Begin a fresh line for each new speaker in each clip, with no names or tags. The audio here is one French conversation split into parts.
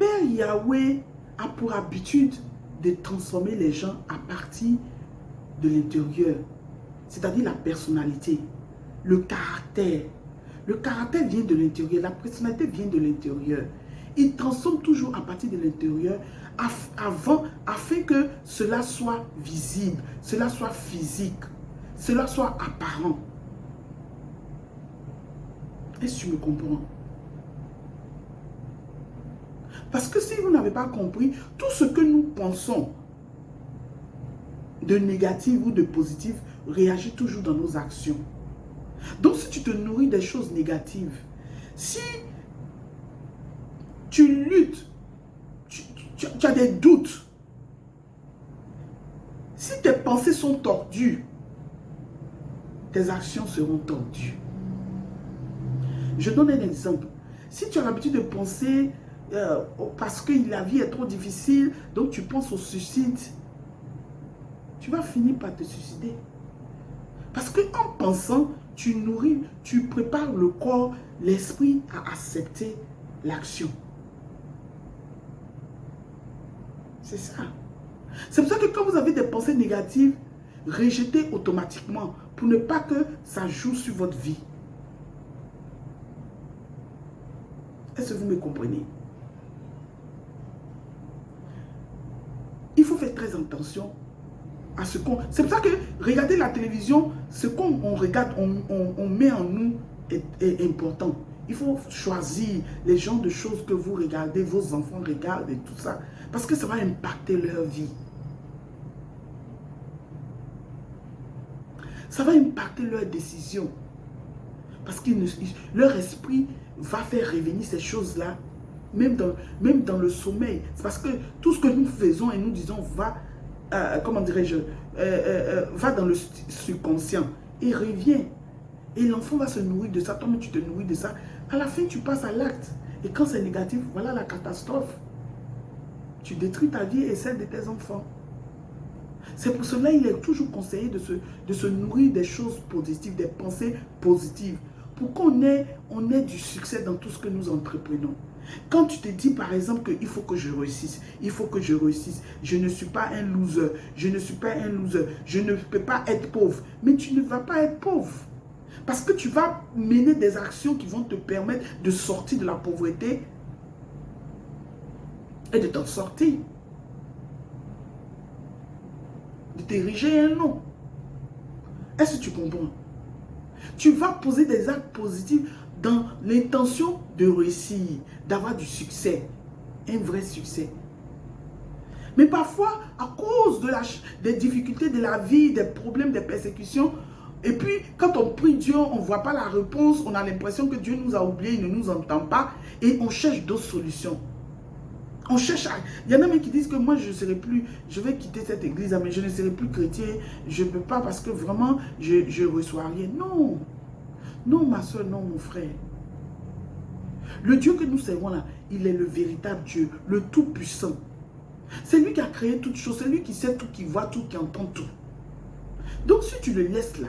Père Yahweh a pour habitude de transformer les gens à partir de l'intérieur, c'est-à-dire la personnalité, le caractère. Le caractère vient de l'intérieur, la personnalité vient de l'intérieur. Il transforme toujours à partir de l'intérieur afin que cela soit visible, cela soit physique, cela soit apparent. Est-ce que tu me comprends? Parce que si vous n'avez pas compris, tout ce que nous pensons de négatif ou de positif réagit toujours dans nos actions. Donc si tu te nourris des choses négatives, si tu luttes, tu as des doutes, si tes pensées sont tordues, tes actions seront tordues. Je donne un exemple. Si tu as l'habitude de penser parce que la vie est trop difficile, donc tu penses au suicide, tu vas finir par te suicider. Parce qu'en pensant, tu nourris, tu prépares le corps, l'esprit à accepter l'action. C'est ça. C'est pour ça que quand vous avez des pensées négatives, rejetez automatiquement pour ne pas que ça joue sur votre vie. Est-ce que vous me comprenez? Il faut faire très attention à ce qu'on... C'est pour ça que regarder la télévision, ce qu'on regarde, on met en nous est important. Il faut choisir les genres de choses que vous regardez, vos enfants regardent et tout ça. Parce que ça va impacter leur vie. Ça va impacter leurs décisions. Parce que leur esprit va faire revenir ces choses-là, même dans le sommeil. C'est parce que tout ce que nous faisons et nous disons va, comment dirais-je, va dans le subconscient et revient. Et l'enfant va se nourrir de ça, toi-même tu te nourris de ça. À la fin, tu passes à l'acte. Et quand c'est négatif, voilà la catastrophe. Tu détruis ta vie et celle de tes enfants. C'est pour cela qu'il est toujours conseillé de se nourrir des choses positives, des pensées positives. Pour qu'on ait du succès dans tout ce que nous entreprenons. Quand tu te dis par exemple qu'il faut que je réussisse, il faut que je réussisse, je ne suis pas un loser, je ne suis pas un loser, je ne peux pas être pauvre. Mais tu ne vas pas être pauvre. Parce que tu vas mener des actions qui vont te permettre de sortir de la pauvreté et de t'en sortir. De t'ériger un nom. Est-ce que tu comprends? Tu vas poser des actes positifs dans l'intention de réussir, d'avoir du succès, un vrai succès. Mais parfois, à cause des difficultés de la vie, des problèmes, des persécutions, et puis quand on prie Dieu, on ne voit pas la réponse, on a l'impression que Dieu nous a oubliés, il ne nous entend pas, et on cherche d'autres solutions. On cherche à... Il y en a même qui disent que moi je ne serai plus, je vais quitter cette église, mais je ne serai plus chrétien, je ne peux pas parce que vraiment je ne reçois rien. Non, non ma soeur, non mon frère. Le Dieu que nous servons là, il est le véritable Dieu, le tout-puissant. C'est lui qui a créé toutes choses, c'est lui qui sait tout, qui voit tout, qui entend tout. Donc si tu le laisses là,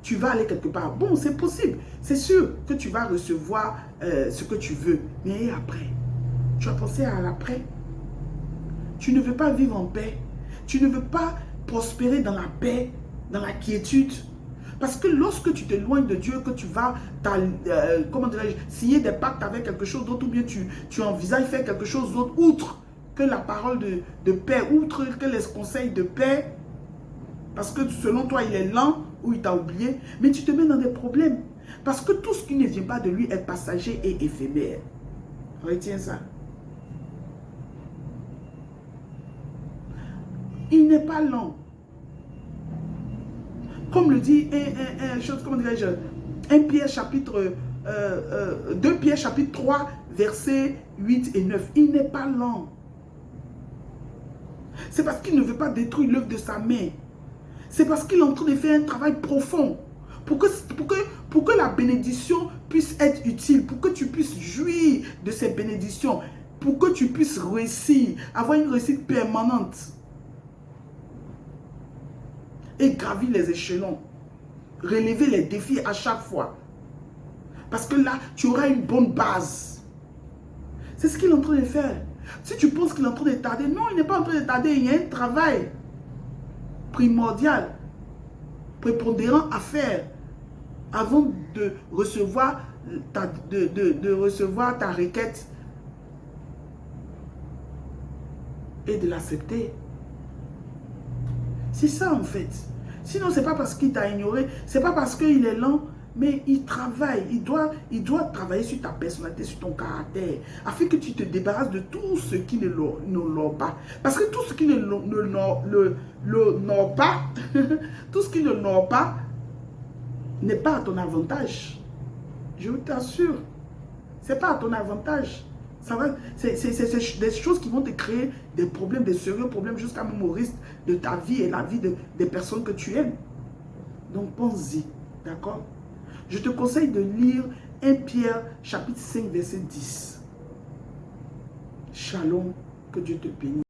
tu vas aller quelque part. Bon, c'est possible, c'est sûr que tu vas recevoir ce que tu veux, mais après, tu as pensé à l'après. Tu ne veux pas vivre en paix. Tu ne veux pas prospérer dans la paix, dans la quiétude. Parce que lorsque tu t'éloignes de Dieu, que tu vas comment dirais-je, signer des pactes avec quelque chose d'autre, ou bien tu envisages faire quelque chose d'autre, outre que la parole de paix, outre que les conseils de paix, parce que selon toi, il est lent ou il t'a oublié, mais tu te mets dans des problèmes. Parce que tout ce qui ne vient pas de lui est passager et éphémère. Retiens ça. Il n'est pas lent. Comme le dit comment dirais-je, 2 Pierre chapitre 3, versets 8 et 9. Il n'est pas lent. C'est parce qu'il ne veut pas détruire l'œuvre de sa main. C'est parce qu'il est en train de faire un travail profond. Pour que la bénédiction puisse être utile. Pour que tu puisses jouir de ces bénédictions. Pour que tu puisses réussir. Avoir une réussite permanente. Et gravir les échelons. Relever les défis à chaque fois. Parce que là, tu auras une bonne base. C'est ce qu'il est en train de faire. Si tu penses qu'il est en train de tarder, non, il n'est pas en train de tarder. Il y a un travail primordial, prépondérant à faire avant de recevoir recevoir ta requête et de l'accepter. C'est ça en fait. Sinon, c'est pas parce qu'il t'a ignoré, c'est pas parce qu'il est lent, mais il travaille. Il doit travailler sur ta personnalité, sur ton caractère, afin que tu te débarrasses de tout ce qui ne l'honore pas. Parce que tout ce qui ne l'honore pas, tout ce qui ne l'honore pas, n'est pas à ton avantage. Je t'assure. C'est pas à ton avantage. C'est des choses qui vont te créer des problèmes, des sérieux problèmes, jusqu'à même au risque de ta vie et la vie des personnes que tu aimes. Donc pense-y, d'accord? Je te conseille de lire 1 Pierre chapitre 5 verset 10. Shalom, que Dieu te bénisse.